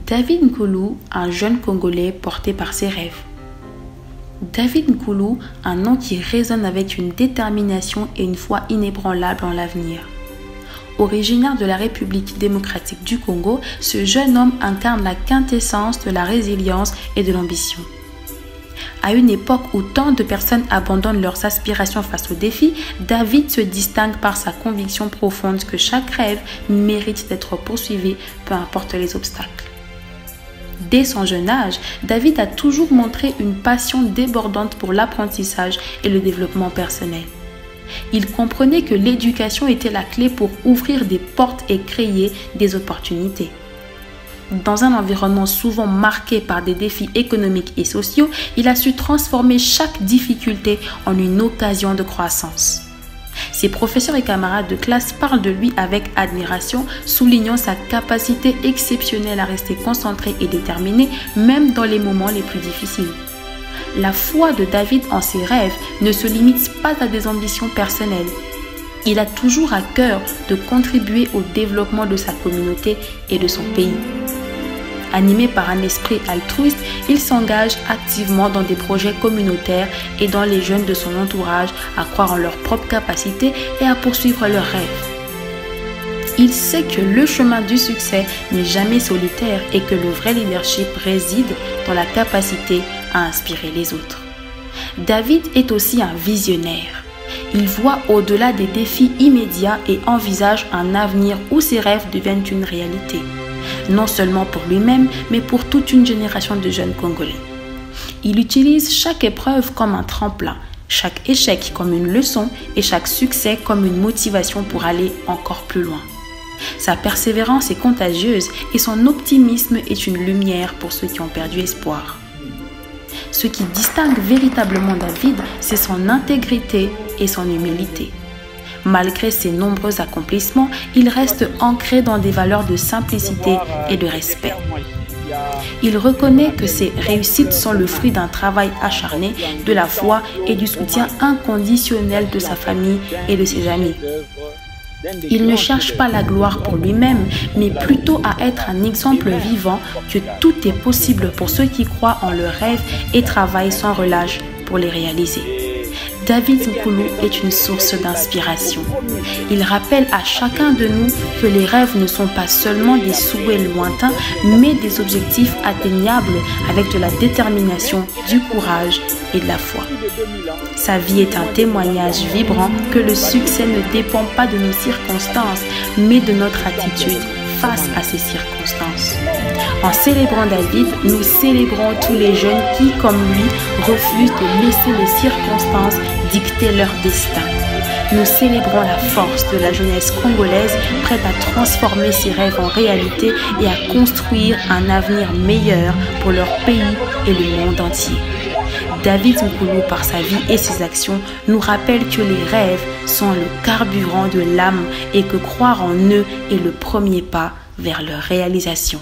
David Nkoulou, un jeune Congolais porté par ses rêves. David Nkoulou, un nom qui résonne avec une détermination et une foi inébranlable en l'avenir. Originaire de la République démocratique du Congo, ce jeune homme incarne la quintessence de la résilience et de l'ambition. À une époque où tant de personnes abandonnent leurs aspirations face aux défis, David se distingue par sa conviction profonde que chaque rêve mérite d'être poursuivi, peu importe les obstacles. Dès son jeune âge, David a toujours montré une passion débordante pour l'apprentissage et le développement personnel. Il comprenait que l'éducation était la clé pour ouvrir des portes et créer des opportunités. Dans un environnement souvent marqué par des défis économiques et sociaux, il a su transformer chaque difficulté en une occasion de croissance. Ses professeurs et camarades de classe parlent de lui avec admiration, soulignant sa capacité exceptionnelle à rester concentré et déterminé, même dans les moments les plus difficiles. La foi de David en ses rêves ne se limite pas à des ambitions personnelles. Il a toujours à cœur de contribuer au développement de sa communauté et de son pays. Animé par un esprit altruiste, il s'engage activement dans des projets communautaires, aidant les jeunes de son entourage à croire en leurs propres capacités et à poursuivre leurs rêves. Il sait que le chemin du succès n'est jamais solitaire et que le vrai leadership réside dans la capacité à inspirer les autres. David est aussi un visionnaire. Il voit au-delà des défis immédiats et envisage un avenir où ses rêves deviennent une réalité. Non seulement pour lui-même, mais pour toute une génération de jeunes Congolais. Il utilise chaque épreuve comme un tremplin, chaque échec comme une leçon et chaque succès comme une motivation pour aller encore plus loin. Sa persévérance est contagieuse et son optimisme est une lumière pour ceux qui ont perdu espoir. Ce qui distingue véritablement David, c'est son intégrité et son humilité. Malgré ses nombreux accomplissements, il reste ancré dans des valeurs de simplicité et de respect. Il reconnaît que ses réussites sont le fruit d'un travail acharné, de la foi et du soutien inconditionnel de sa famille et de ses amis. Il ne cherche pas la gloire pour lui-même, mais plutôt à être un exemple vivant que tout est possible pour ceux qui croient en leurs rêves et travaillent sans relâche pour les réaliser. David Nkoulou est une source d'inspiration. Il rappelle à chacun de nous que les rêves ne sont pas seulement des souhaits lointains, mais des objectifs atteignables avec de la détermination, du courage et de la foi. Sa vie est un témoignage vibrant que le succès ne dépend pas de nos circonstances, mais de notre attitude face à ces circonstances. En célébrant David, nous célébrons tous les jeunes qui, comme lui, refusent de laisser les circonstances dicter leur destin. Nous célébrons la force de la jeunesse congolaise prête à transformer ses rêves en réalité et à construire un avenir meilleur pour leur pays et le monde entier. David Nkoulou, par sa vie et ses actions, nous rappelle que les rêves sont le carburant de l'âme et que croire en eux est le premier pas vers leur réalisation.